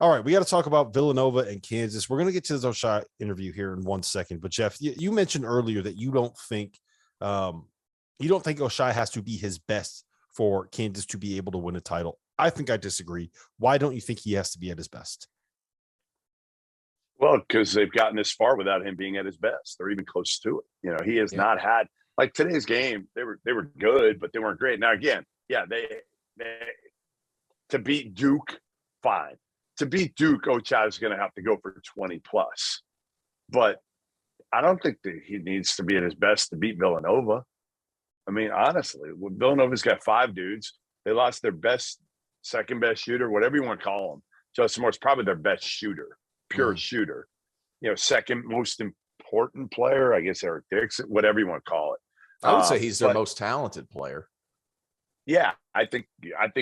All right, we got to talk about Villanova and Kansas. We're going to get to the Oshai interview here in 1 second. But Jeff, you mentioned earlier that you don't think Oshai has to be his best for Kansas to be able to win a title. I think I disagree. Why don't you think he has to be at his best? Well, because they've gotten this far without him being at his best, or even close to it. He has not had, like today's game. They were good, but they weren't great. Now again, they to beat Duke, fine. To beat Duke, Ochai is going to have to go for 20 plus. But I don't think that he needs to be at his best to beat Villanova. I mean, honestly, Villanova's got 5 dudes. They lost their second best shooter, whatever you want to call him. Justin Moore's probably their best shooter, pure shooter. Second most important player, I guess Eric Dixon, whatever you want to call it. I would say he's their most talented player. Yeah, I think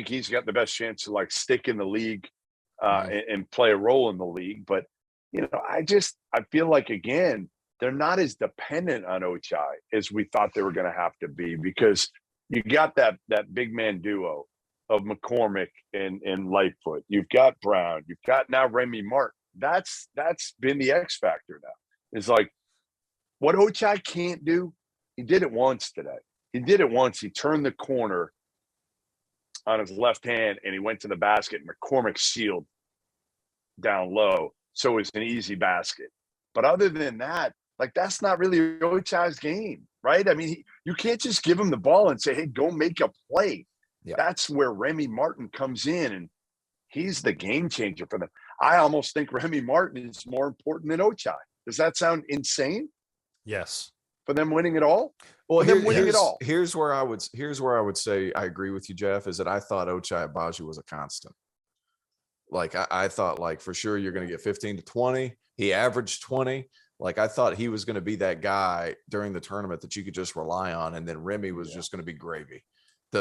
he's got the best chance to stick in the league and play a role in the league. But I feel like, again, they're not as dependent on Ochai as we thought they were going to have to be, because you got that big man duo of McCormick and Lightfoot. You've got Brown. You've got now Remy Martin. That's been the X factor now. It's like what Ochai can't do. He did it once today. He did it once. He turned the corner on his left hand and he went to the basket, and McCormick sealed down low. So it was an easy basket. But other than that, that's not really Ochai's game, right? I mean, you can't just give him the ball and say, hey, go make a play. Yeah. That's where Remy Martin comes in, and he's the game changer for them. I almost think Remy Martin is more important than Ochai. Does that sound insane? Yes. For them winning it all? Well, here's where I would say I agree with you, Jeff, is that I thought Ochai Agbaji was a constant. I thought for sure you're going to get 15 to 20. He averaged 20. I thought he was going to be that guy during the tournament that you could just rely on. And then Remy was just going to be gravy.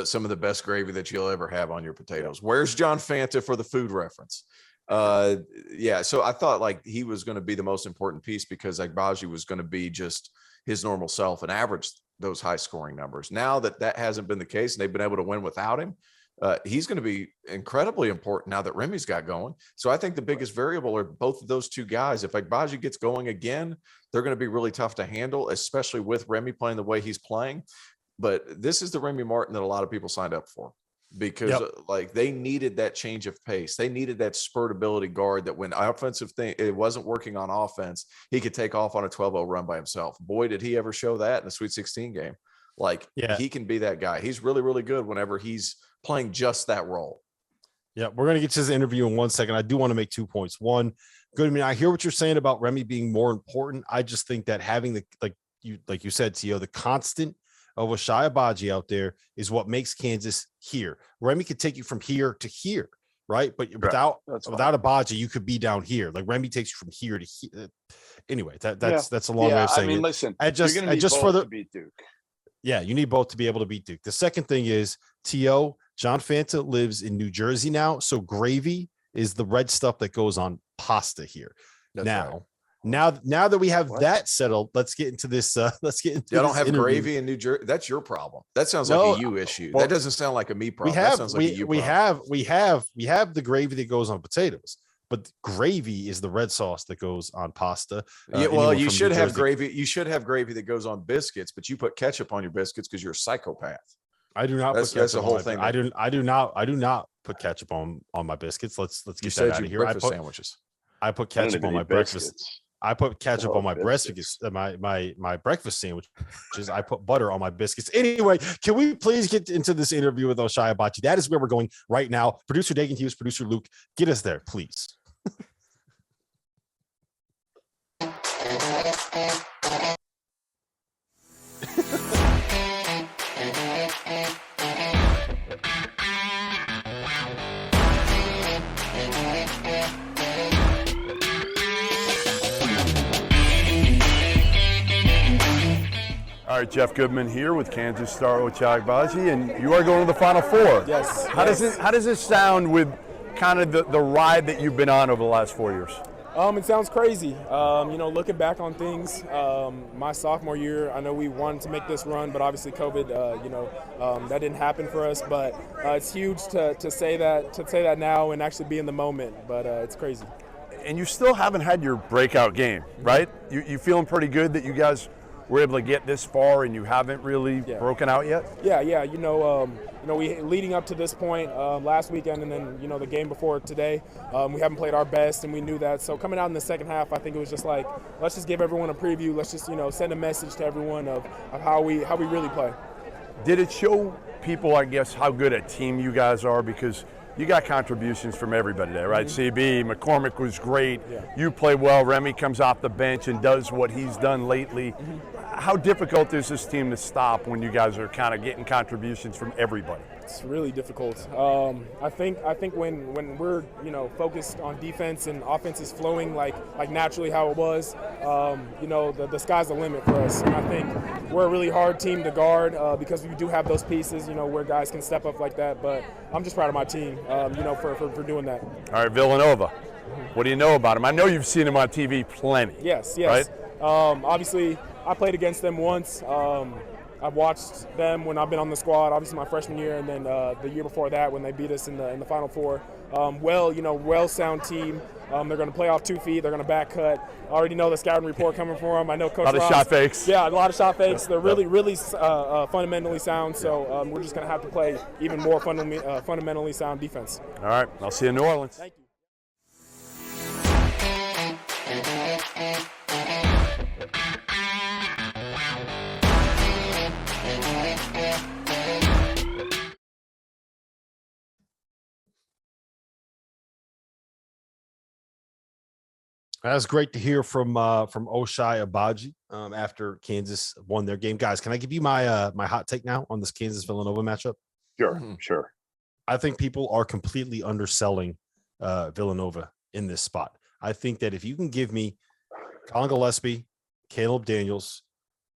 Some of the best gravy that you'll ever have on your potatoes. Where's John Fanta for the food reference? So I thought he was going to be the most important piece, because Agbaji was going to be just his normal self and average those high scoring numbers. Now that hasn't been the case and they've been able to win without him, he's going to be incredibly important now that Remy's got going. So I think the biggest variable are both of those two guys. If Agbaji gets going again, they're going to be really tough to handle, especially with Remy playing the way he's playing. But this is the Remy Martin that a lot of people signed up for, because they needed that change of pace. They needed that spurt ability guard that when offensive thing, it wasn't working on offense, he could take off on a 12-0 run by himself. Boy, did he ever show that in the Sweet 16 game. He can be that guy. He's really, really good whenever he's playing just that role. Yeah, we're going to get to his interview in 1 second. I do want to make 2 points. One, good. I mean, I hear what you're saying about Remy being more important. I just think that having the, like you said, Tio, the constant of Oshai Agbaji out there is what makes Kansas here. Remy could take you from here to here, right? But without Agbaji, you could be down here. Remy takes you from here to here. Anyway, that's a long way of saying it. I mean, listen, to beat Duke. Yeah, you need both to be able to beat Duke. The second thing is, T.O., John Fanta lives in New Jersey now, so gravy is the red stuff that goes on pasta here. Now that we have that settled, let's get into this. I don't have gravy in New Jersey. That's your problem. That sounds like a you issue. That doesn't sound like a me problem. That sounds like a you problem. We have the gravy that goes on potatoes, but gravy is the red sauce that goes on pasta. You should have gravy. You should have gravy that goes on biscuits, but you put ketchup on your biscuits because you're a psychopath. I do not. That's the whole thing. I do not put ketchup on my biscuits. Let's get that out of here. Sandwiches. I put ketchup on my breakfast. I put ketchup on my breakfast, my breakfast sandwiches. I put butter on my biscuits. Anyway, can we please get into this interview with Oshai Agbaji? That is where we're going right now. Producer Dagan Hughes, producer Luke, get us there, please. All right, Jeff Goodman here with Kansas star Ochai Agbaji, and you are going to the Final Four. Yes. How does it sound with kind of the ride that you've been on over the last 4 years? It sounds crazy. Looking back on things, my sophomore year, I know we wanted to make this run, but obviously COVID, that didn't happen for us. But it's huge to say that now and actually be in the moment. But it's crazy. And you still haven't had your breakout game, right? You feeling pretty good that you guys were able to get this far and you haven't really broken out yet? Yeah. We leading up to this point last weekend and then the game before today, we haven't played our best and we knew that. So coming out in the second half, I think it was just like, let's just give everyone a preview. Let's just send a message to everyone of how we really play. Did it show people, I guess, how good a team you guys are? Because you got contributions from everybody there, right? CB, McCormick was great. Yeah. You play well. Remy comes off the bench and does what he's done lately. How difficult is this team to stop when you guys are kind of getting contributions from everybody? It's really difficult. I think when we're focused on defense and offense is flowing like naturally how it was, the sky's the limit for us. And I think we're a really hard team to guard because we do have those pieces, where guys can step up like that. But I'm just proud of my team, for doing that. All right, Villanova. What do you know about them? I know you've seen them on TV plenty. Yes. Right? Obviously, I played against them once. I've watched them when I've been on the squad, obviously my freshman year, and then the year before that when they beat us in the Final Four. Well-sound team. They're going to play off 2 feet. They're going to back cut. I already know the scouting report coming for them. I know Coach Ross. A lot of shot fakes. Yeah, a lot of shot fakes. They're really fundamentally sound. So we're just going to have to play even more fundamentally sound defense. All right, I'll see you in New Orleans. Thank you. That's great to hear from Ochai Agbaji after Kansas won their game. Guys, can I give you my my hot take now on this Kansas-Villanova matchup? Sure. I think people are completely underselling Villanova in this spot. I think that if you can give me Colin Gillespie, Caleb Daniels,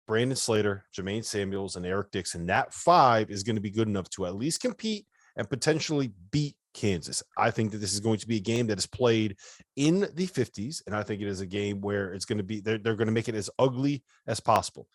Brandon Slater, Jermaine Samuels, and Eric Dixon, that 5 is going to be good enough to at least compete and potentially beat Kansas. I think that this is going to be a game that is played in the 50s, and I think it is a game where it's going to be they're going to make it as ugly as possible.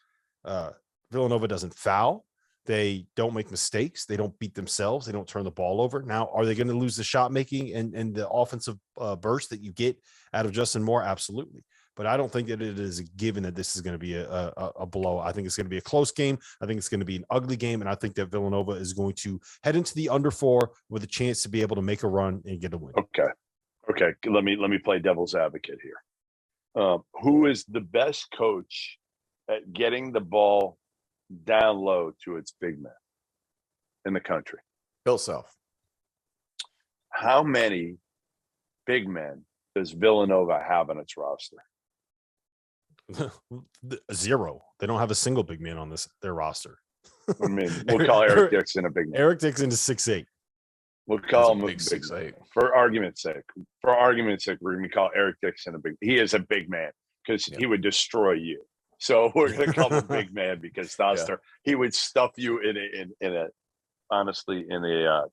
Villanova doesn't foul. They don't make mistakes. They don't beat themselves. They don't turn the ball over. Now, are they going to lose the shot making and the offensive burst that you get out of Justin Moore? Absolutely. But I don't think that it is a given that this is going to be a blow. I think it's going to be a close game. I think it's going to be an ugly game. And I think that Villanova is going to head into the under 4 with a chance to be able to make a run and get a win. Okay. Let me play devil's advocate here. Who is the best coach at getting the ball down low to its big men in the country? Bill Self. How many big men does Villanova have on its roster? 0. They don't have a single big man on their roster. I mean, we'll call Eric Dixon a big man. Eric Dixon is 6'8". We'll call him a big 6'8". For argument's sake, we're going to call Eric Dixon a big. He is a big man because he would destroy you. So we're going to call him a big man because Stoster, he would stuff you in a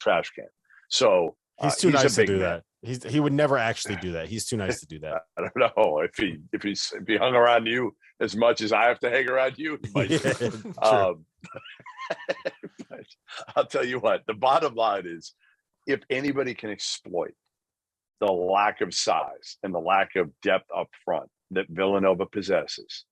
trash can. So he's too nice to do that. He would never actually do that. He's too nice to do that. I don't know if he hung around you as much as I have to hang around you. But I'll tell you what. The bottom line is, if anybody can exploit the lack of size and the lack of depth up front that Villanova possesses,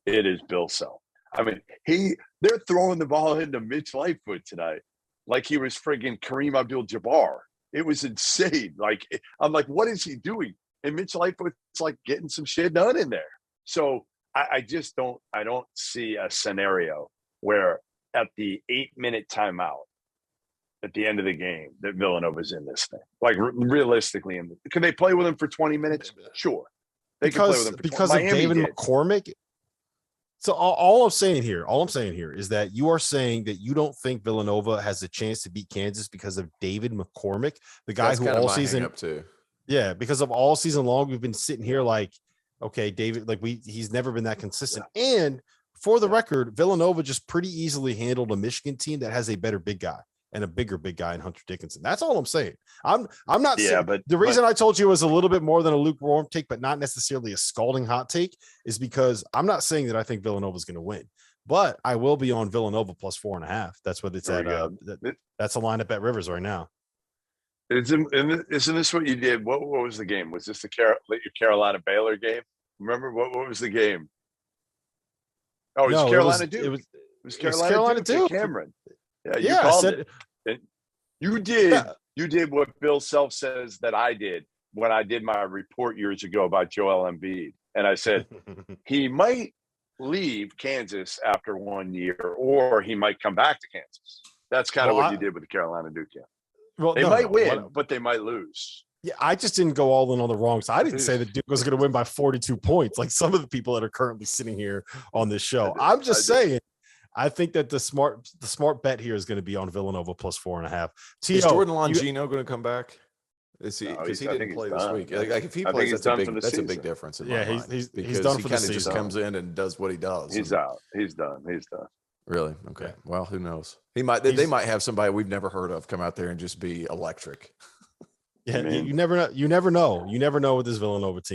it is Bill Self. I mean, they're throwing the ball into Mitch Lightfoot tonight like he was friggin' Kareem Abdul-Jabbar. It was insane. Like, I'm like, what is he doing? And Mitch Lightfoot's like getting some shit done in there. So I don't see a scenario where at the 8-minute timeout at the end of the game that Villanova's in this thing. Like realistically, can they play with him for 20 minutes? Sure. They can play with him because of David McCormick. So all I'm saying here is that you are saying that you don't think Villanova has a chance to beat Kansas because of David McCormick, the guy who all season because of all season long we've been sitting here like, okay, David, like he's never been that consistent. And for the record, Villanova just pretty easily handled a Michigan team that has a better big guy and a big guy in Hunter Dickinson. That's all I'm saying. I'm not Yeah, saying, but the reason I told you it was a little bit more than a lukewarm take, but not necessarily a scalding hot take, is because I'm not saying that I think Villanova is going to win, but I will be on Villanova plus 4.5. That's what it's at. That's a line at Bet Rivers right now. Isn't this what you did? What was the game? Was this the Carolina Baylor game? Remember what was the game? Oh, it's Carolina Duke. It was Carolina Duke. Cameron. Yeah, you called it. And you did. Yeah. You did what Bill Self says that I did when I did my report years ago about Joel Embiid, and I said he might leave Kansas after 1 year, or he might come back to Kansas. That's kind of what you did with the Carolina Duke game. Well, they might win, but they might lose. Yeah, I just didn't go all in on the wrong side. I didn't say that Duke was going to win by 42 points, like some of the people that are currently sitting here on this show. I'm just saying, I think that the smart bet here is going to be on Villanova plus 4.5. Is Jordan Longino going to come back? Is he? Because he didn't play this week. Like if he plays, that's a big difference. In my mind. He's done for the season. He kind of just comes in and does what he does. He's out. He's done. Really? Okay. Well, who knows? They might have somebody we've never heard of come out there and just be electric. Yeah, you never know. You never know with this Villanova team.